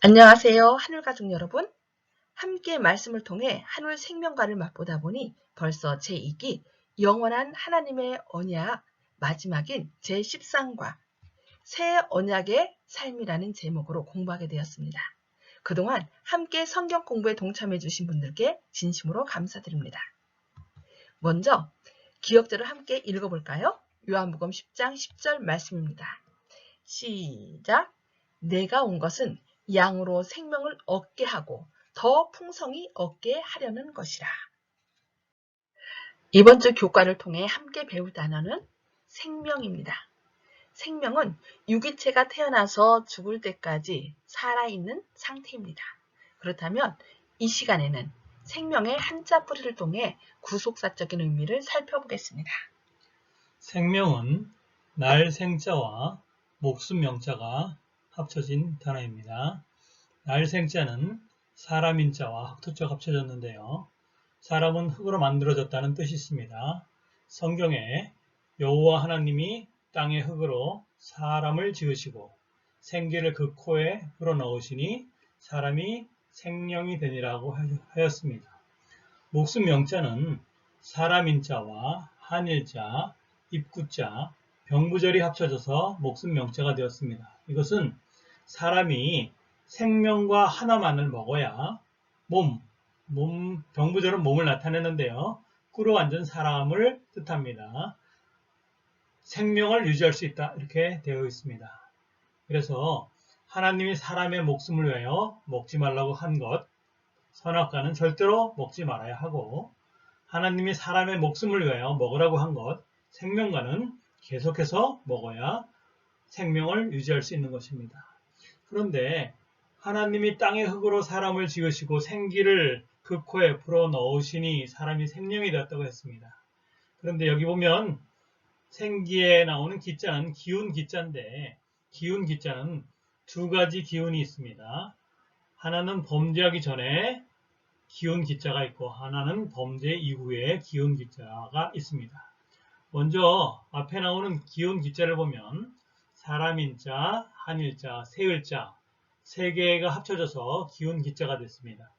안녕하세요. 하늘가족 여러분. 함께 말씀을 통해 하늘 생명과를 맛보다 보니 벌써 제2기 영원한 하나님의 언약 마지막인 제13과 새 언약의 삶이라는 제목으로 공부하게 되었습니다. 그동안 함께 성경 공부에 동참해 주신 분들께 진심으로 감사드립니다. 먼저 기억절을 함께 읽어볼까요? 요한복음 10장 10절 말씀입니다. 시작! 내가 온 것은 양으로 생명을 얻게 하고 더 풍성히 얻게 하려는 것이라. 이번 주 교과를 통해 함께 배울 단어는 생명입니다. 생명은 유기체가 태어나서 죽을 때까지 살아있는 상태입니다. 그렇다면 이 시간에는 생명의 한자 뿌리를 통해 구속사적인 의미를 살펴보겠습니다. 생명은 날 생자와 목숨 명자가 합쳐진 단어입니다. 날 생자는 사람인 자와 흑토자가 합쳐졌는데요. 사람은 흙으로 만들어졌다는 뜻이 있습니다. 성경에 여호와 하나님이 땅의 흙으로 사람을 지으시고 생기를 그 코에 불어넣으시니 사람이 생명이 되니라고 하였습니다. 목숨 명자는 사람인 자와 한일자, 입구자, 병부절이 합쳐져서 목숨 명자가 되었습니다. 이것은 사람이 생명과 하나만을 먹어야 병부절은 몸을 나타내는데요. 꿀어 앉은 사람을 뜻합니다. 생명을 유지할 수 있다 이렇게 되어 있습니다. 그래서 하나님이 사람의 목숨을 위하여 먹지 말라고 한 것, 선악과는 절대로 먹지 말아야 하고 하나님이 사람의 목숨을 위하여 먹으라고 한 것, 생명과는 계속해서 먹어야 생명을 유지할 수 있는 것입니다. 그런데 하나님이 땅의 흙으로 사람을 지으시고 생기를 그 코에 불어넣으시니 사람이 생명이 되었다고 했습니다. 그런데 여기 보면 생기에 나오는 기자는 기운 기자인데 기운 기자는 두 가지 기운이 있습니다. 하나는 범죄하기 전에 기운 기자가 있고 하나는 범죄 이후에 기운 기자가 있습니다. 먼저 앞에 나오는 기운 기자를 보면 사람인자, 한일자, 세을자 세 개가 합쳐져서 기운 기자가 됐습니다.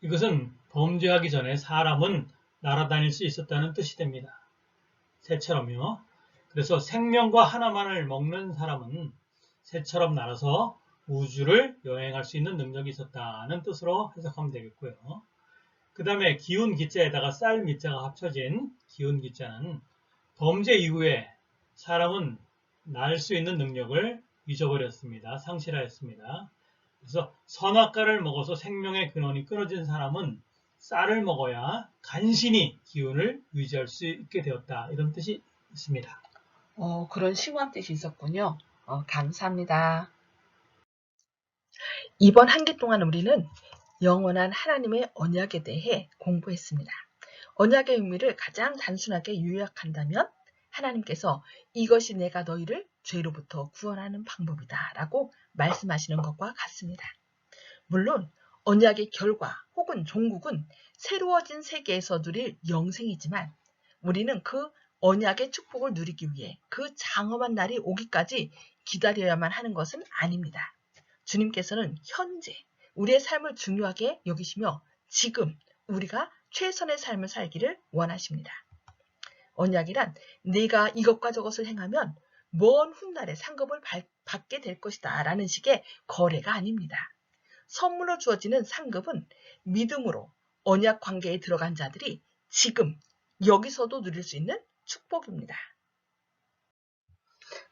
이것은 범죄하기 전에 사람은 날아다닐 수 있었다는 뜻이 됩니다. 새처럼요. 그래서 생명과 하나만을 먹는 사람은 새처럼 날아서 우주를 여행할 수 있는 능력이 있었다는 뜻으로 해석하면 되겠고요. 그 다음에 기운 기자에다가 쌀 미자가 합쳐진 기운 기자는 범죄 이후에 사람은 날 수 있는 능력을 잊어버렸습니다. 상실하였습니다. 그래서 선악과를 먹어서 생명의 근원이 끊어진 사람은 쌀을 먹어야 간신히 기운을 유지할 수 있게 되었다. 이런 뜻이 있습니다. 그런 심오한 뜻이 있었군요. 감사합니다. 이번 한 기 동안 우리는 영원한 하나님의 언약에 대해 공부했습니다. 언약의 의미를 가장 단순하게 요약한다면 하나님께서 이것이 내가 너희를 죄로부터 구원하는 방법이다 라고 말씀하시는 것과 같습니다. 물론 언약의 결과 혹은 종국은 새로워진 세계에서 누릴 영생이지만 우리는 그 언약의 축복을 누리기 위해 그 장엄한 날이 오기까지 기다려야만 하는 것은 아닙니다. 주님께서는 현재 우리의 삶을 중요하게 여기시며 지금 우리가 최선의 삶을 살기를 원하십니다. 언약이란 내가 이것과 저것을 행하면 먼 훗날에 상급을 받게 될 것이다 라는 식의 거래가 아닙니다. 선물로 주어지는 상급은 믿음으로 언약 관계에 들어간 자들이 지금 여기서도 누릴 수 있는 축복입니다.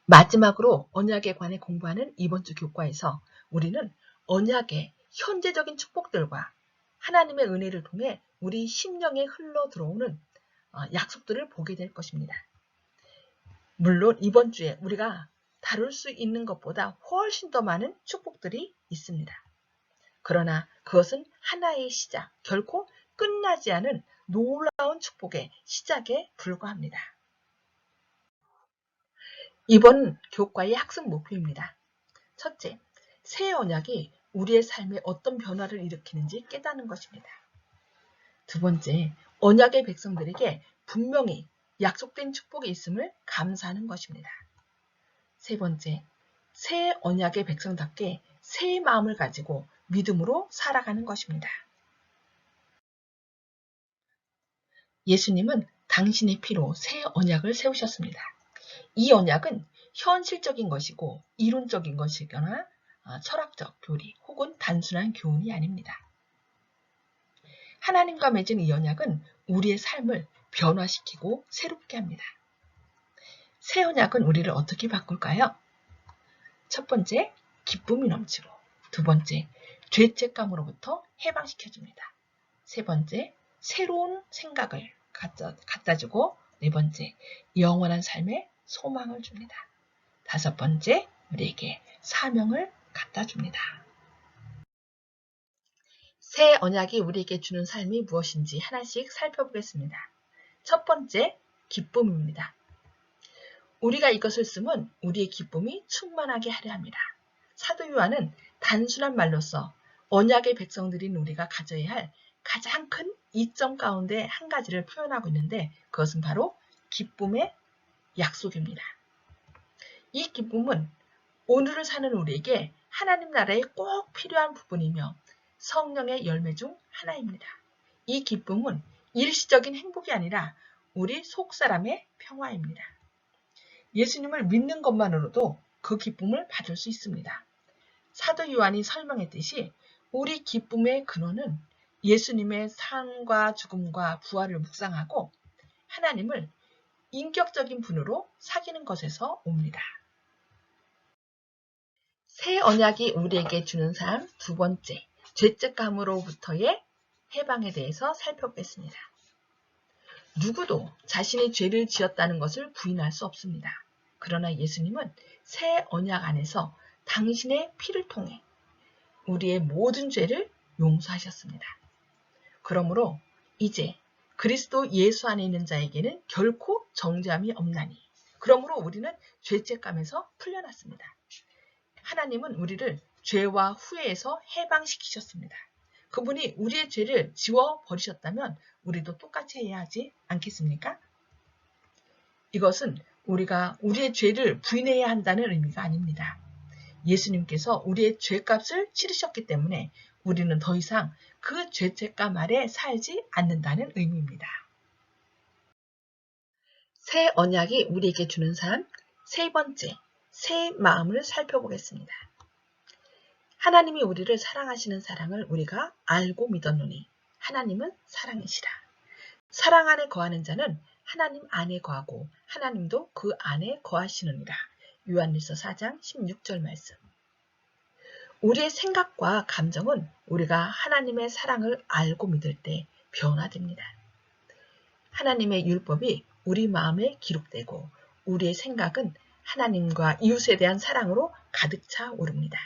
마지막으로 언약에 관해 공부하는 이번 주 교과에서 우리는 언약의 현재적인 축복들과 하나님의 은혜를 통해 우리 심령에 흘러 들어오는 약속들을 보게 될 것입니다. 물론 이번 주에 우리가 다룰 수 있는 것보다 훨씬 더 많은 축복들이 있습니다. 그러나 그것은 하나의 시작, 결코 끝나지 않은 놀라운 축복의 시작에 불과합니다. 이번 교과의 학습 목표입니다. 첫째, 새 언약이 우리의 삶에 어떤 변화를 일으키는지 깨닫는 것입니다. 두 번째, 언약의 백성들에게 분명히 약속된 축복이 있음을 감사하는 것입니다. 세 번째, 새 언약의 백성답게 새 마음을 가지고 믿음으로 살아가는 것입니다. 예수님은 당신의 피로 새 언약을 세우셨습니다. 이 언약은 현실적인 것이고 이론적인 것이거나 철학적 교리 혹은 단순한 교훈이 아닙니다. 하나님과 맺은 이 언약은 우리의 삶을 변화시키고 새롭게 합니다. 새 언약은 우리를 어떻게 바꿀까요? 첫 번째, 기쁨이 넘치고, 두 번째, 죄책감으로부터 해방시켜줍니다. 세 번째, 새로운 생각을 갖다 주고, 네 번째, 영원한 삶의 소망을 줍니다. 다섯 번째, 우리에게 사명을 갖다 줍니다. 새 언약이 우리에게 주는 삶이 무엇인지 하나씩 살펴보겠습니다. 첫 번째, 기쁨입니다. 우리가 이것을 쓰면 우리의 기쁨이 충만하게 하려 합니다. 사도 요한은 단순한 말로써 언약의 백성들인 우리가 가져야 할 가장 큰 이점 가운데 한 가지를 표현하고 있는데 그것은 바로 기쁨의 약속입니다. 이 기쁨은 오늘을 사는 우리에게 하나님 나라에 꼭 필요한 부분이며 성령의 열매 중 하나입니다. 이 기쁨은 일시적인 행복이 아니라 우리 속사람의 평화입니다. 예수님을 믿는 것만으로도 그 기쁨을 받을 수 있습니다. 사도 요한이 설명했듯이 우리 기쁨의 근원은 예수님의 삶과 죽음과 부활을 묵상하고 하나님을 인격적인 분으로 사귀는 것에서 옵니다. 새 언약이 우리에게 주는 삶 두 번째, 죄책감으로부터의 해방에 대해서 살펴보겠습니다. 누구도 자신의 죄를 지었다는 것을 부인할 수 없습니다. 그러나 예수님은 새 언약 안에서 당신의 피를 통해 우리의 모든 죄를 용서하셨습니다. 그러므로 이제 그리스도 예수 안에 있는 자에게는 결코 정죄함이 없나니 그러므로 우리는 죄책감에서 풀려났습니다. 하나님은 우리를 죄와 후회에서 해방시키셨습니다. 그분이 우리의 죄를 지워버리셨다면 우리도 똑같이 해야 하지 않겠습니까? 이것은 우리가 우리의 죄를 부인해야 한다는 의미가 아닙니다. 예수님께서 우리의 죄값을 치르셨기 때문에 우리는 더 이상 그 죄책감 아래 살지 않는다는 의미입니다. 새 언약이 우리에게 주는 삶 세 번째, 새 마음을 살펴보겠습니다. 하나님이 우리를 사랑하시는 사랑을 우리가 알고 믿었노니 하나님은 사랑이시라. 사랑 안에 거하는 자는 하나님 안에 거하고 하나님도 그 안에 거하시느니라. 요한일서 4장 16절 말씀. 우리의 생각과 감정은 우리가 하나님의 사랑을 알고 믿을 때 변화됩니다. 하나님의 율법이 우리 마음에 기록되고 우리의 생각은 하나님과 이웃에 대한 사랑으로 가득 차 오릅니다.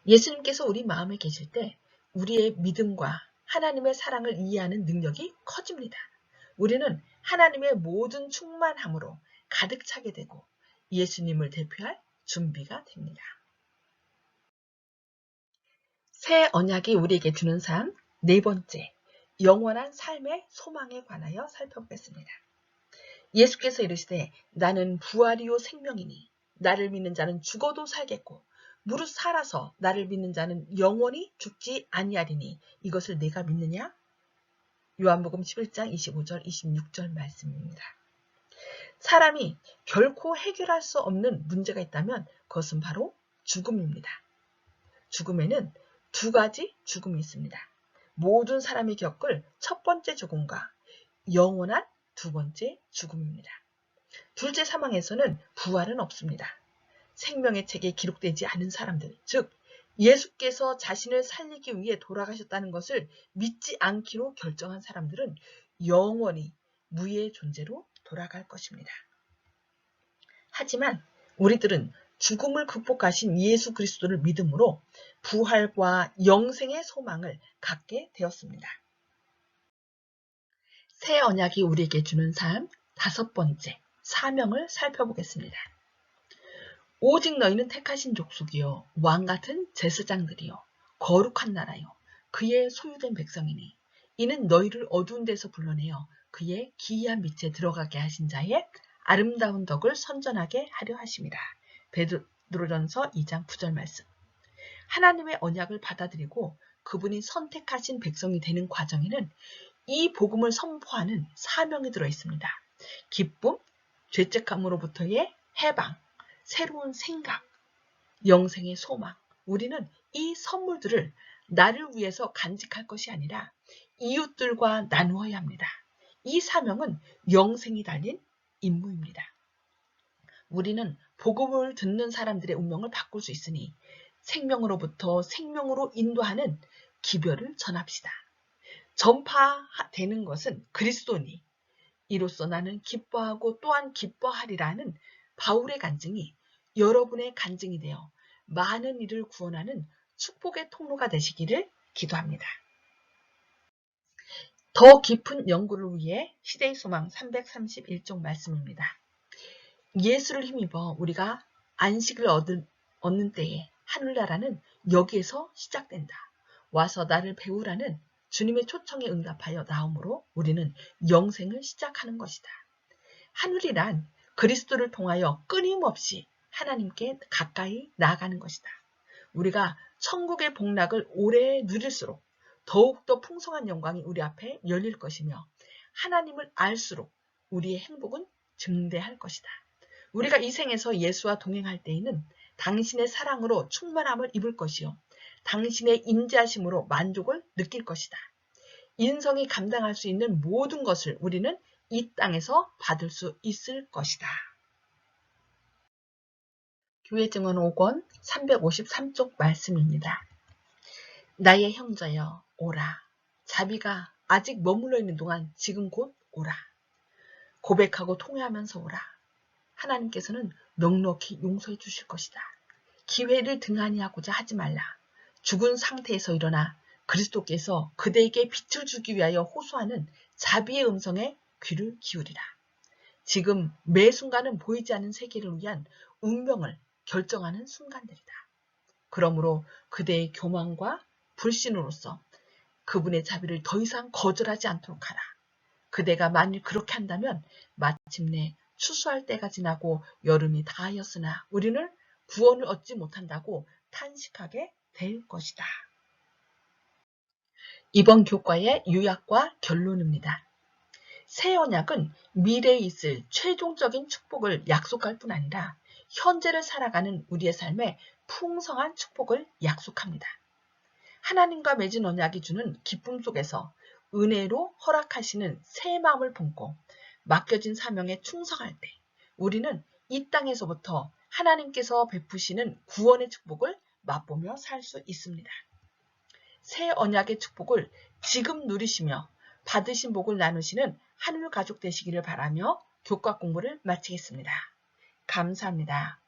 예수님께서 우리 마음에 계실 때 우리의 믿음과 하나님의 사랑을 이해하는 능력이 커집니다. 우리는 하나님의 모든 충만함으로 가득 차게 되고 예수님을 대표할 준비가 됩니다. 새 언약이 우리에게 주는 삶 네 번째, 영원한 삶의 소망에 관하여 살펴보겠습니다. 예수께서 이르시되 나는 부활이요 생명이니 나를 믿는 자는 죽어도 살겠고 무릇 살아서 나를 믿는 자는 영원히 죽지 아니하리니 이것을 내가 믿느냐? 요한복음 11장 25절 26절 말씀입니다. 사람이 결코 해결할 수 없는 문제가 있다면 그것은 바로 죽음입니다. 죽음에는 두 가지 죽음이 있습니다. 모든 사람이 겪을 첫 번째 죽음과 영원한 두 번째 죽음입니다. 둘째 사망에서는 부활은 없습니다. 생명의 책에 기록되지 않은 사람들, 즉 예수께서 자신을 살리기 위해 돌아가셨다는 것을 믿지 않기로 결정한 사람들은 영원히 무의 존재로 돌아갈 것입니다. 하지만 우리들은 죽음을 극복하신 예수 그리스도를 믿음으로 부활과 영생의 소망을 갖게 되었습니다. 새 언약이 우리에게 주는 삶 다섯 번째, 사명을 살펴보겠습니다. 오직 너희는 택하신 족속이요 왕같은 제사장들이요 거룩한 나라요 그의 소유된 백성이니 이는 너희를 어두운 데서 불러내어 그의 기이한 빛에 들어가게 하신 자의 아름다운 덕을 선전하게 하려 하심이라. 베드로전서 2장 9절 말씀. 하나님의 언약을 받아들이고 그분이 선택하신 백성이 되는 과정에는 이 복음을 선포하는 사명이 들어 있습니다. 기쁨, 죄책감으로부터의 해방, 새로운 생각, 영생의 소망. 우리는 이 선물들을 나를 위해서 간직할 것이 아니라 이웃들과 나누어야 합니다. 이 사명은 영생이 달린 임무입니다. 우리는 복음을 듣는 사람들의 운명을 바꿀 수 있으니 생명으로부터 생명으로 인도하는 기별을 전합시다. 전파되는 것은 그리스도니 이로써 나는 기뻐하고 또한 기뻐하리라는 바울의 간증이 여러분의 간증이 되어 많은 이를 구원하는 축복의 통로가 되시기를 기도합니다. 더 깊은 연구를 위해 시대의 소망 331쪽 말씀입니다. 예수를 힘입어 우리가 안식을 얻는 때에 하늘나라는 여기에서 시작된다. 와서 나를 배우라는 주님의 초청에 응답하여 나옴으로 우리는 영생을 시작하는 것이다. 하늘이란 그리스도를 통하여 끊임없이 하나님께 가까이 나아가는 것이다. 우리가 천국의 복락을 오래 누릴수록 더욱더 풍성한 영광이 우리 앞에 열릴 것이며 하나님을 알수록 우리의 행복은 증대할 것이다. 우리가 이 생에서 예수와 동행할 때에는 당신의 사랑으로 충만함을 입을 것이요 당신의 인자하심으로 만족을 느낄 것이다. 인성이 감당할 수 있는 모든 것을 우리는 이 땅에서 받을 수 있을 것이다. 교회 증언 5권 353쪽 말씀입니다. 나의 형제여 오라. 자비가 아직 머물러 있는 동안 지금 곧 오라. 고백하고 통회하면서 오라. 하나님께서는 넉넉히 용서해 주실 것이다. 기회를 등한히 하고자 하지 말라. 죽은 상태에서 일어나 그리스도께서 그대에게 빛을 주기 위하여 호소하는 자비의 음성에 귀를 기울이라. 지금 매 순간은 보이지 않는 세계를 위한 운명을 결정하는 순간들이다. 그러므로 그대의 교만과 불신으로서 그분의 자비를 더 이상 거절하지 않도록 하라. 그대가 만일 그렇게 한다면 마침내 추수할 때가 지나고 여름이 다하였으나 우리는 구원을 얻지 못한다고 탄식하게 될 것이다. 이번 교과의 요약과 결론입니다. 새 언약은 미래에 있을 최종적인 축복을 약속할 뿐 아니라 현재를 살아가는 우리의 삶에 풍성한 축복을 약속합니다. 하나님과 맺은 언약이 주는 기쁨 속에서 은혜로 허락하시는 새 마음을 품고 맡겨진 사명에 충성할 때 우리는 이 땅에서부터 하나님께서 베푸시는 구원의 축복을 맛보며 살 수 있습니다. 새 언약의 축복을 지금 누리시며 받으신 복을 나누시는 하늘 가족 되시기를 바라며 교과 공부를 마치겠습니다. 감사합니다.